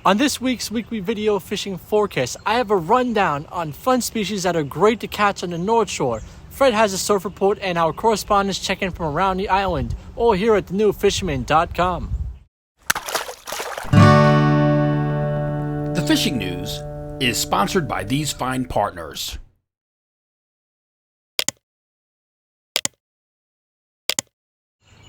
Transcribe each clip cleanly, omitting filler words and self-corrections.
On this week's weekly video fishing forecast, I have a rundown on fun species that are great to catch on the North Shore. Fred has a surf report and our correspondents check in from around the island, all here at the new Fisherman.com. The fishing news is sponsored by these fine partners.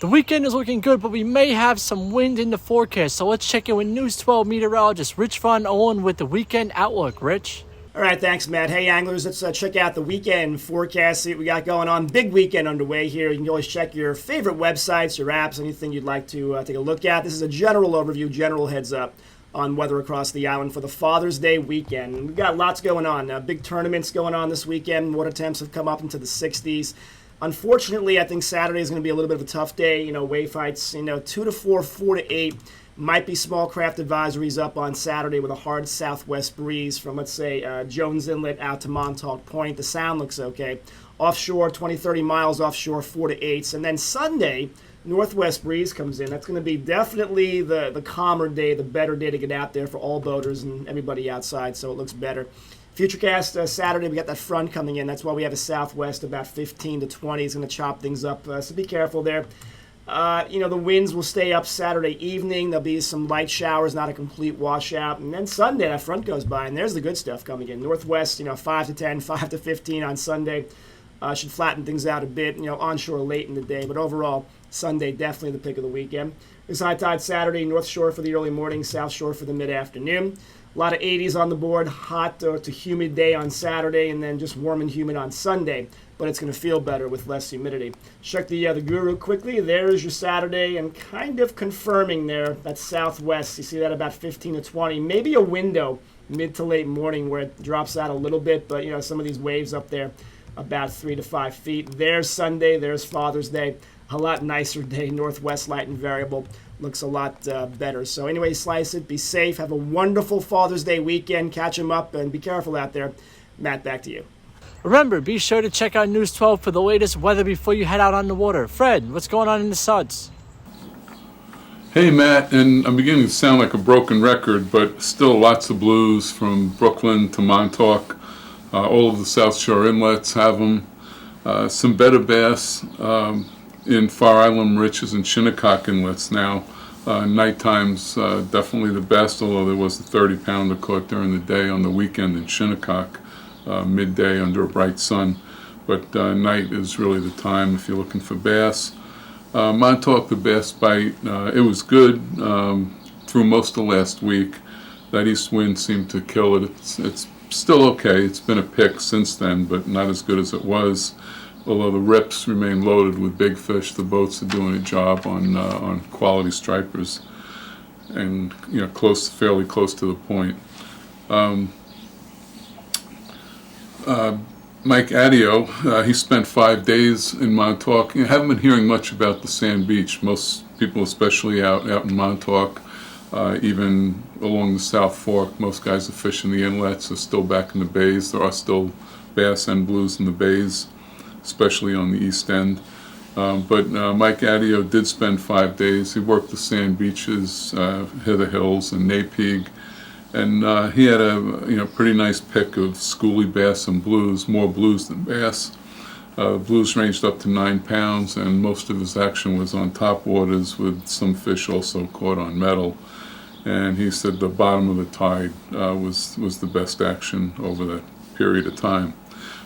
The weekend is looking good, but we may have some wind in the forecast, so let's check in with News 12 meteorologist Rich Von Owen with the weekend outlook. Rich? All right, thanks, Matt. Hey, anglers, let's check out the weekend forecast, see what we got going on. Big weekend underway here. You can always check your favorite websites, your apps, anything you'd like to take a look at. This is a general overview, general heads up on weather across the island for the Father's Day weekend. We've got lots going on. Big tournaments going on this weekend. Water temps have come up into the 60s. Unfortunately, I think Saturday is going to be a little bit of a tough day. Wave heights, 2 to 4, 4 to 8. Might be small craft advisories up on Saturday with a hard southwest breeze from, let's say, Jones Inlet out to Montauk Point. The sound looks okay. Offshore, 20, 30 miles offshore, 4 to 8s. And then Sunday, northwest breeze comes in. That's going to be definitely the calmer day, the better day to get out there for all boaters and everybody outside, so it looks better. Futurecast Saturday, we got that front coming in. That's why we have a southwest about 15 to 20. It's going to chop things up, so be careful there. The winds will stay up Saturday evening. There'll be some light showers, not a complete washout. And then Sunday, that front goes by, and there's the good stuff coming in. Northwest, 5 to 10, 5 to 15 on Sunday. Should flatten things out a bit, onshore late in the day. But overall, Sunday, definitely the pick of the weekend. There's high tide Saturday, North Shore for the early morning, South Shore for the mid-afternoon. A lot of 80s on the board, hot to humid day on Saturday, and then just warm and humid on Sunday. But it's going to feel better with less humidity. Check the Guru quickly. There's your Saturday, and kind of confirming there, that southwest. You see that about 15 to 20. Maybe a window mid to late morning where it drops out a little bit, but some of these waves up there about 3 to 5 feet. There's Sunday. There's Father's Day. A lot nicer day. Northwest light and variable. Looks a lot better. So anyway, slice it. Be safe. Have a wonderful Father's Day weekend. Catch them up and be careful out there. Matt, back to you. Remember, be sure to check out News 12 for the latest weather before you head out on the water. Fred, what's going on in the suds? Hey Matt, and I'm beginning to sound like a broken record, but still lots of blues from Brooklyn to Montauk. All of the South Shore inlets have them. Some better bass in Far Island, Riches, and Shinnecock inlets now. Nighttime's definitely the best, although there was a 30-pounder caught during the day on the weekend in Shinnecock, midday under a bright sun. But night is really the time if you're looking for bass. Montauk, the bass bite, it was good through most of last week. That east wind seemed to kill it. It's still okay. It's been a pick since then, but not as good as it was. Although the rips remain loaded with big fish, the boats are doing a job on quality stripers, and fairly close to the point. Mike Adio, he spent 5 days in Montauk. You haven't been hearing much about the sand beach. Most people, especially out in Montauk, even along the South Fork, most guys are fishing the inlets, are still back in the bays. There are still bass and blues in the bays, especially on the east end. But Mike Adio did spend 5 days. He worked the sand beaches, Hither Hills and Napeague, and he had a pretty nice pick of schoolie bass and blues, more blues than bass. Blues ranged up to 9 pounds, and most of his action was on top waters with some fish also caught on metal. And he said the bottom of the tide was the best action over that period of time.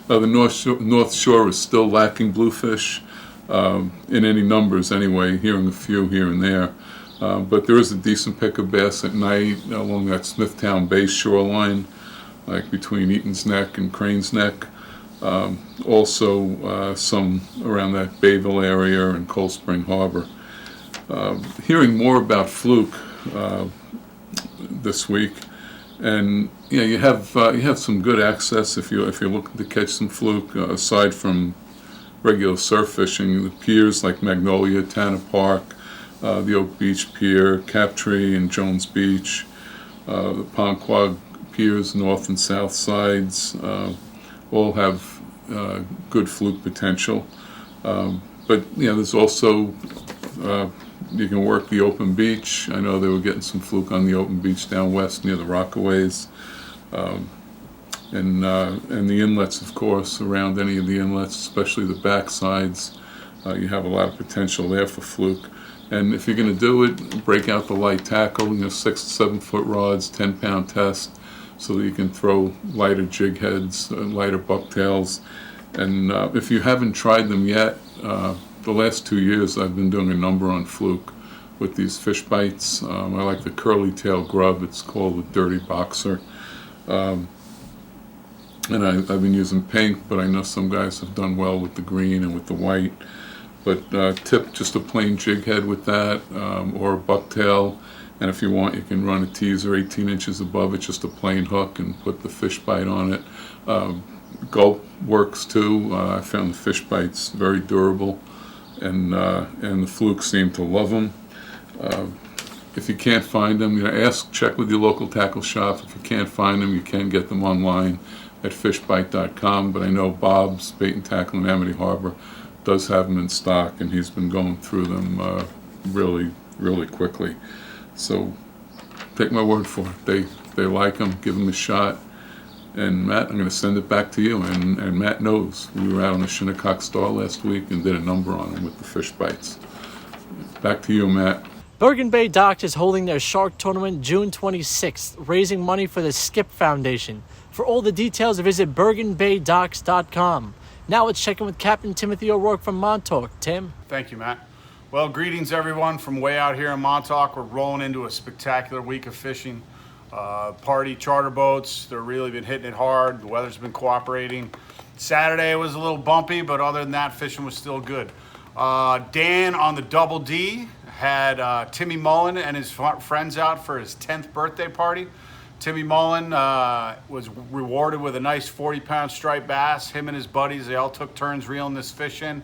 The North Shore is still lacking bluefish in any numbers anyway, hearing a few here and there. But there is a decent pick of bass at night along that Smithtown Bay shoreline, like between Eaton's Neck and Crane's Neck. Also some around that Bayville area and Cold Spring Harbor. Hearing more about fluke this week. And you have some good access if you're looking to catch some fluke. Aside from regular surf fishing, the piers like Magnolia, Tanner Park, the Oak Beach Pier, Captree, and Jones Beach, the Ponquag piers, north and south sides, all have good fluke potential. But there's also You can work the open beach. I know they were getting some fluke on the open beach down west near the Rockaways. And the inlets, of course, around any of the inlets, especially the backsides. You have a lot of potential there for fluke. And if you're going to do it, break out the light tackle, 6 to 7 foot rods, 10-pound test, so that you can throw lighter jig heads, lighter bucktails. And if you haven't tried them yet, the last 2 years I've been doing a number on fluke with these fish bites. I like the curly tail grub. It's called the Dirty Boxer. And I've been using pink, but I know some guys have done well with the green and with the white. But tip just a plain jig head with that, or a bucktail. And if you want, you can run a teaser 18 inches above it, just a plain hook, and put the fish bite on it. Gulp works too. I found the fish bites very durable, and the flukes seem to love them. If you can't find them, check with your local tackle shop. If you can't find them, you can get them online at fishbite.com. But I know Bob's Bait and Tackle in Amity Harbor does have them in stock, and he's been going through them really, really quickly. So take my word for it. They like them. Give them a shot. And Matt, I'm going to send it back to you. And Matt knows. We were out on the Shinnecock Star last week and did a number on them with the fish bites. Back to you, Matt. Bergen Bay Docks is holding their shark tournament June 26th, raising money for the Skip Foundation. For all the details, visit bergenbaydocks.com. Now let's check in with Captain Timothy O'Rourke from Montauk. Tim? Thank you, Matt. Well, greetings everyone from way out here in Montauk. We're rolling into a spectacular week of fishing. Party charter boats, they're really been hitting it hard. The weather's been cooperating. Saturday was a little bumpy, but other than that, fishing was still good. Dan on the Double D had Timmy Mullen and his friends out for his 10th birthday party. Timmy Mullen was rewarded with a nice 40-pound striped bass. Him and his buddies, they all took turns reeling this fish in.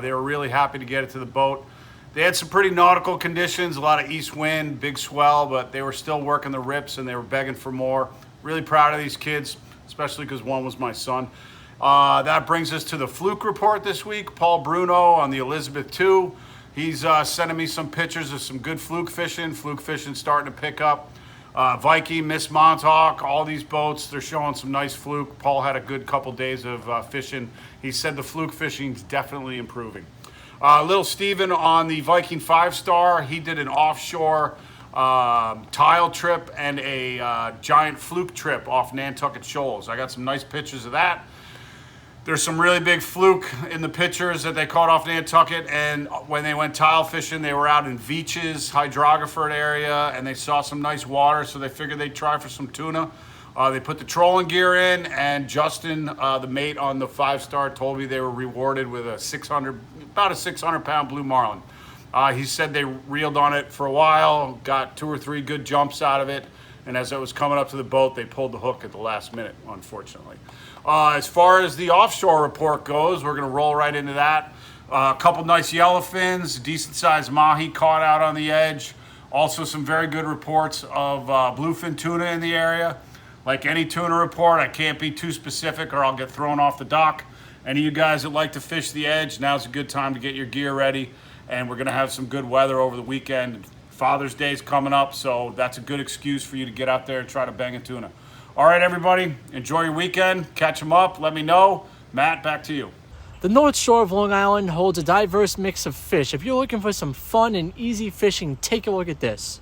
They were really happy to get it to the boat. They had some pretty nautical conditions, a lot of east wind, big swell, but they were still working the rips and they were begging for more. Really proud of these kids, especially because one was my son. That brings us to the fluke report this week. Paul Bruno on the Elizabeth II. He's sending me some pictures of some good fluke fishing. Fluke fishing starting to pick up. Viking, Miss Montauk, all these boats, they're showing some nice fluke. Paul had a good couple days of fishing. He said the fluke fishing's definitely improving. Little Steven on the Viking 5-star, he did an offshore tile trip and a giant fluke trip off Nantucket Shoals. I got some nice pictures of that. There's some really big fluke in the pictures that they caught off Nantucket, and when they went tile fishing, they were out in Veach's hydrographer area, and they saw some nice water, so they figured they'd try for some tuna. They put the trolling gear in, and Justin, the mate on the 5-star, told me they were rewarded with about a 600-pound blue marlin. He said they reeled on it for a while, got 2 or 3 good jumps out of it, and as it was coming up to the boat, they pulled the hook at the last minute, unfortunately. As far as the offshore report goes, we're going to roll right into that. A couple nice yellowfins, decent-sized mahi caught out on the edge. Also some very good reports of bluefin tuna in the area. Like any tuna report, I can't be too specific or I'll get thrown off the dock. Any of you guys that like to fish the edge, now's a good time to get your gear ready. And we're going to have some good weather over the weekend. Father's Day's coming up, so that's a good excuse for you to get out there and try to bang a tuna. All right, everybody, enjoy your weekend. Catch them up. Let me know. Matt, back to you. The North Shore of Long Island holds a diverse mix of fish. If you're looking for some fun and easy fishing, take a look at this.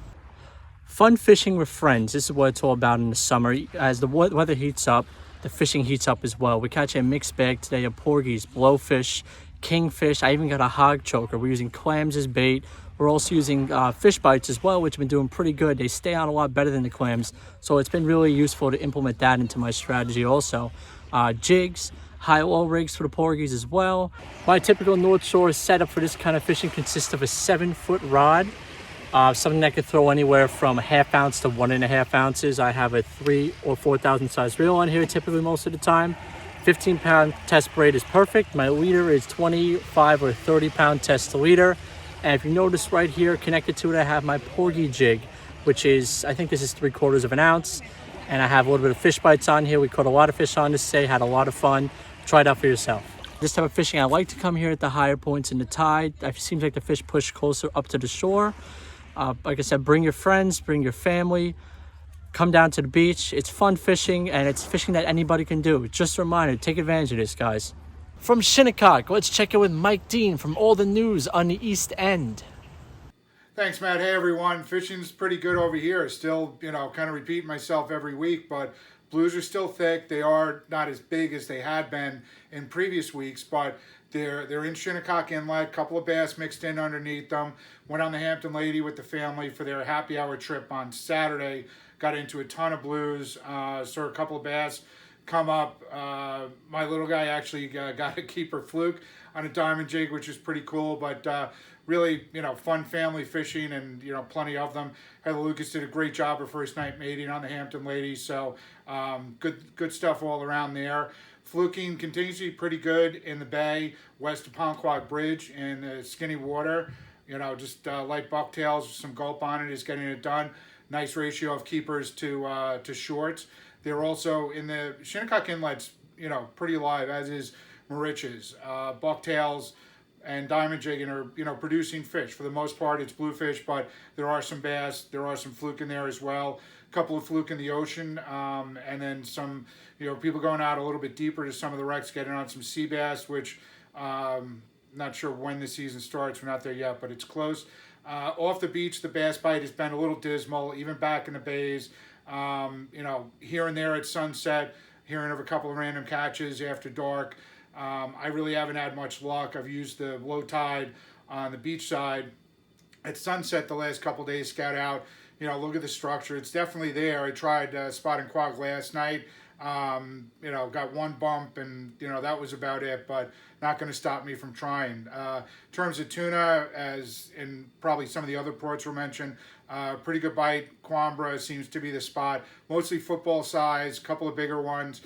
Fun fishing with friends. This is what it's all about in the summer. As the weather heats up, the fishing heats up as well. We catch a mixed bag today of porgies, blowfish, kingfish. I even got a hog choker. We're using clams as bait. We're also using fish bites as well, which have been doing pretty good. They stay on a lot better than the clams, so it's been really useful to implement that into my strategy also. Jigs, high-low rigs for the porgies as well. My typical North Shore setup for this kind of fishing consists of a 7-foot rod, something that could throw anywhere from a ½ ounce to 1½ ounces. I have a 3 or 4,000 size reel on here typically most of the time. 15-pound test braid is perfect. My leader is 25 or 30-pound test leader. And if you notice right here, connected to it, I have my porgy jig, which is, I think this is 3/4 of an ounce. And I have a little bit of fish bites on here. We caught a lot of fish on this day, had a lot of fun. Try it out for yourself. This type of fishing, I like to come here at the higher points in the tide. It seems like the fish push closer up to the shore. Like I said, bring your friends, bring your family, come down to the beach. It's fun fishing, and it's fishing that anybody can do. Just a reminder, take advantage of this, guys. From Shinnecock, let's check in with Mike Dean from all the news on the East End. Thanks, Matt. Hey, everyone. Fishing's pretty good over here. Still, kind of repeating myself every week, but blues are still thick. They are not as big as they had been in previous weeks, but they're in Shinnecock Inlet. Couple of bass mixed in underneath them. Went on the Hampton Lady with the family for their happy hour trip on Saturday. Got into a ton of blues. Saw a couple of bass come up. My little guy actually got a keeper fluke on a diamond jig, which is pretty cool, but really, fun family fishing, and plenty of them. Heather Lucas did a great job her first night mating on the Hampton Lady, so good stuff all around there. Fluking continues to be pretty good in the bay west of Ponquag Bridge in the skinny water. Just light bucktails with some gulp on it is getting it done. Nice ratio of keepers to shorts. They're also in the Shinnecock Inlet's, pretty alive, as is Moriches. Bucktails and diamond jigging are, producing fish. For the most part, it's bluefish, but there are some bass, there are some fluke in there as well. A couple of fluke in the ocean, and then some, people going out a little bit deeper to some of the wrecks, getting on some sea bass, which not sure when the season starts. We're not there yet, but it's close. Off the beach, the bass bite has been a little dismal, even back in the bays. Here and there at sunset, hearing of a couple of random catches after dark. I really haven't had much luck. I've used the low tide on the beach side at sunset the last couple of days, scout out, look at the structure. It's definitely there. I tried spotting quag last night. Got one bump, and that was about it, but not going to stop me from trying. In terms of tuna, as in probably some of the other ports were mentioned, pretty good bite. Quambra seems to be the spot, mostly football size, couple of bigger ones.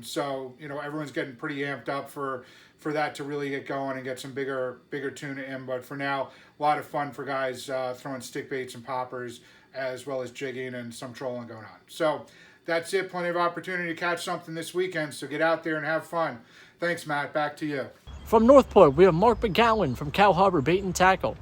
So everyone's getting pretty amped up for that to really get going and get some bigger tuna in. But for now, a lot of fun for guys throwing stick baits and poppers, as well as jigging and some trolling going on. So that's it. Plenty of opportunity to catch something this weekend, so get out there and have fun. Thanks, Matt. Back to you. From Northport, we have Mark McGowan from Cow Harbor Bait and Tackle.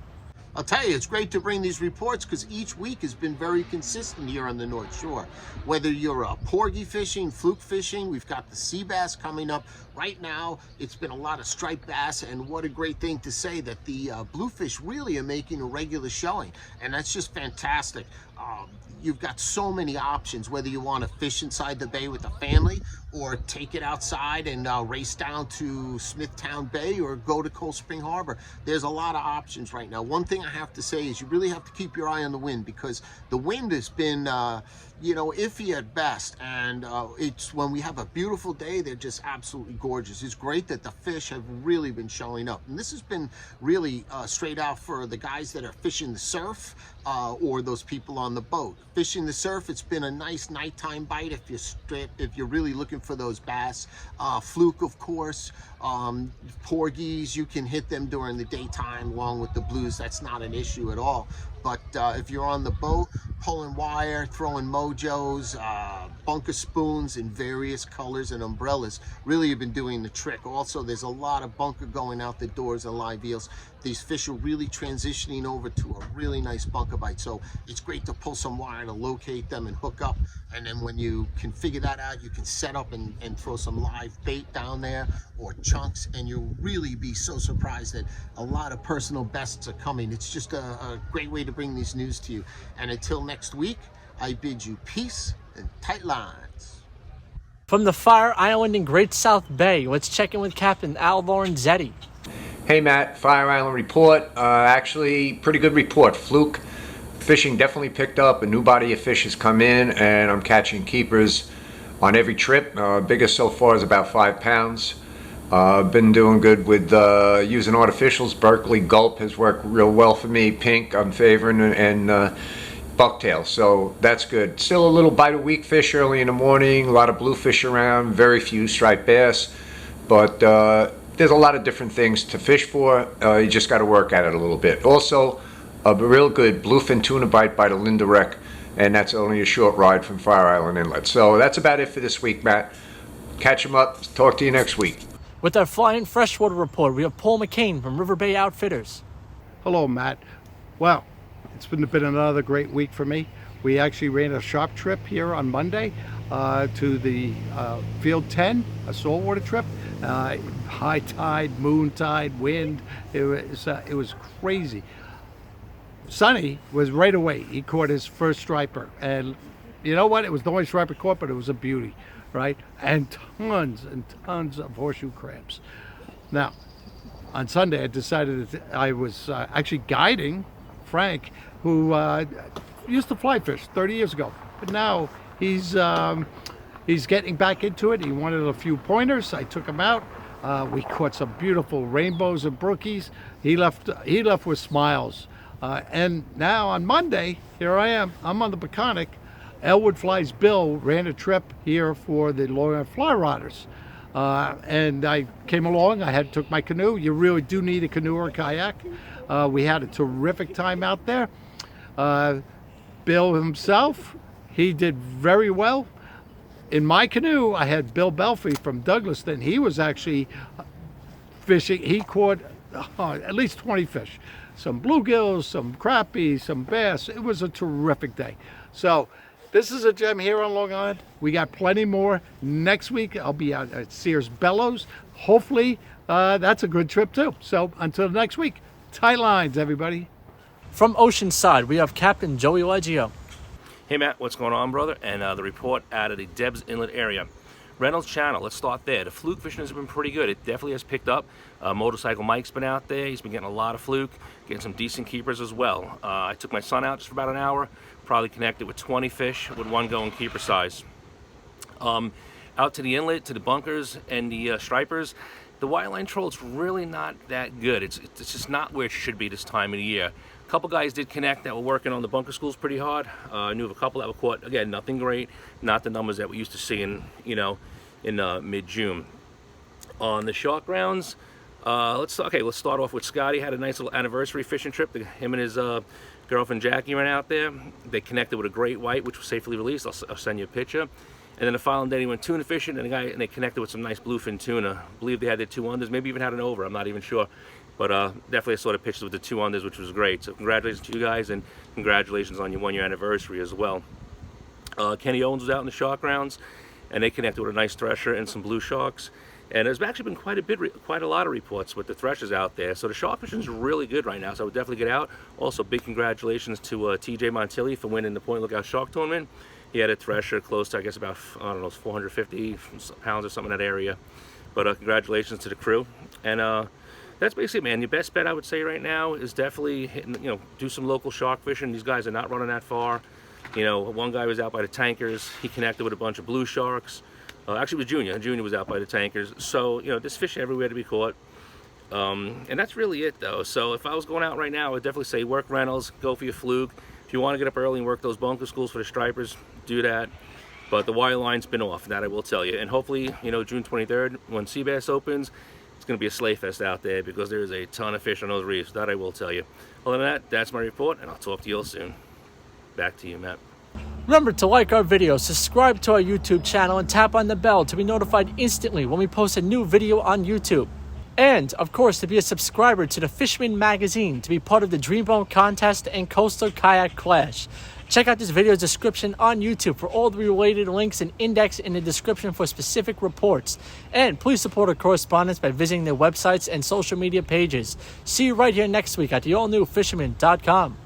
I'll tell you, it's great to bring these reports because each week has been very consistent here on the North Shore. Whether you're porgy fishing, fluke fishing, we've got the sea bass coming up. Right now, it's been a lot of striped bass, and what a great thing to say that the bluefish really are making a regular showing, and that's just fantastic. You've got so many options, whether you want to fish inside the bay with the family or take it outside and race down to Smithtown Bay or go to Cold Spring Harbor. There's a lot of options right now. One thing I have to say is you really have to keep your eye on the wind, because the wind has been iffy at best, and it's when we have a beautiful day, they're just absolutely gorgeous. It's great that the fish have really been showing up, and this has been really straight out for the guys that are fishing the surf or those people on the boat. Fishing the surf, it's been a nice nighttime bite if you're really looking for those bass. Fluke, of course, porgies, you can hit them during the daytime along with the blues. That's not an issue at all. But if you're on the boat, pulling wire, throwing mojos, bunker spoons in various colors and umbrellas, really have been doing the trick. Also, there's a lot of bunker going out the doors and live eels. These fish are really transitioning over to a really nice bunker bite. So it's great to pull some wire to locate them and hook up. And then when you can figure that out, you can set up and throw some live bait down there or chunks, and you'll really be so surprised that a lot of personal bests are coming. It's just a great way to bring these news to you. And until next week, I bid you peace and tight lines. From the Fire Island in Great South Bay, let's check in with Captain Al Lorenzetti. Hey Matt, Fire Island report. Actually, pretty good report. Fluke fishing definitely picked up. A new body of fish has come in, and I'm catching keepers on every trip. Biggest so far is about 5 pounds. Been doing good with using artificials. Berkeley Gulp has worked real well for me. Pink I'm favoring, and bucktail, so that's good. Still a little bite of weak fish early in the morning. A lot of bluefish around. Very few striped bass, but there's a lot of different things to fish for. You just got to work at it a little bit. Also, a real good bluefin tuna bite by the Linda Wreck, and that's only a short ride from Fire Island Inlet. So that's about it for this week, Matt. Catch 'em up. Talk to you next week. With our flying freshwater report, we have Paul McCain from River Bay Outfitters. Hello, Matt. Well, it's been another great week for me. We actually ran a sharp trip here on Monday to the Field 10, a saltwater trip. High tide, moon tide, wind. It was crazy. Sonny was right away. He caught his first striper, and you know what? It was the only striper caught, but it was a beauty, right? And tons of horseshoe crabs. Now, on Sunday, I decided that I was actually guiding Frank, who used to fly fish 30 years ago, but now he's getting back into it. He wanted a few pointers. I took him out. We caught some beautiful rainbows and brookies. He left with smiles. And now on Monday, here I am. I'm on the Peconic. Elwood Flies Bill ran a trip here for the Long Fly Rodders. And I came along. I took my canoe. You really do need a canoe or a kayak. We had a terrific time out there. Bill himself, he did very well. In my canoe, I had Bill Belfry from Douglaston. He was actually fishing. He caught at least 20 fish. Some bluegills, some crappie, some bass. It was a terrific day. So this is a gem here on Long Island. We got plenty more. Next week, I'll be out at Sears Bellows. Hopefully, that's a good trip too. So until next week, tight lines, everybody. From Oceanside, we have Captain Joey Leggio. Hey Matt, what's going on, brother? And the report out of the Debs Inlet area. Reynolds Channel, let's start there. The fluke fishing has been pretty good. It definitely has picked up. Motorcycle Mike's been out there. He's been getting a lot of fluke, getting some decent keepers as well. I took my son out just for about an hour, probably connected with 20 fish with one going keeper size. Out to the inlet, to the bunkers and the stripers, the wireline troll's really not that good. It's just not where it should be this time of the year. A couple guys did connect that were working on the bunker schools pretty hard. I knew of a couple that were caught. Again, nothing great, not the numbers that we used to see in mid-June. On the shark grounds, let's start off with Scotty. Had a nice little anniversary fishing trip. Him and his girlfriend Jackie went out there. They connected with a great white, which was safely released. I'll send you a picture. And then the following day, he went tuna fishing, and they connected with some nice bluefin tuna. I believe they had their 2 unders, maybe even had an over. I'm not even sure. But definitely I saw the pictures with the 2 unders, which was great. So congratulations to you guys, and congratulations on your 1-year anniversary as well. Kenny Owens was out in the shark grounds, and they connected with a nice thresher and some blue sharks. And there's actually been quite a lot of reports with the threshers out there. So the shark fishing is really good right now. So I would definitely get out. Also, big congratulations to TJ Montilli for winning the Point Lookout Shark Tournament. He had a thresher close to, I guess, about, 450 pounds or something in that area. But congratulations to the crew. And that's basically it, man. Your best bet, I would say, right now is definitely hitting, do some local shark fishing. These guys are not running that far. One guy was out by the tankers. He connected with a bunch of blue sharks. Actually, it was Junior. Junior was out by the tankers. So, there's fishing everywhere to be caught. And that's really it, though. So if I was going out right now, I would definitely say work Reynolds, go for your fluke. If you want to get up early and work those bunker schools for the stripers, do that. But the wire line's been off, that I will tell you. And hopefully, June 23rd, when sea bass opens, it's going to be a sleigh fest out there because there is a ton of fish on those reefs. That I will tell you. Other than that, that's my report, and I'll talk to you all soon. Back to you, Matt. Remember to like our videos, subscribe to our YouTube channel, and tap on the bell to be notified instantly when we post a new video on YouTube. And, of course, to be a subscriber to the Fisherman magazine to be part of the Dreamboat Contest and Coastal Kayak Clash. Check out this video's description on YouTube for all the related links and index in the description for specific reports. And please support our correspondents by visiting their websites and social media pages. See you right here next week at the all-new fisherman.com.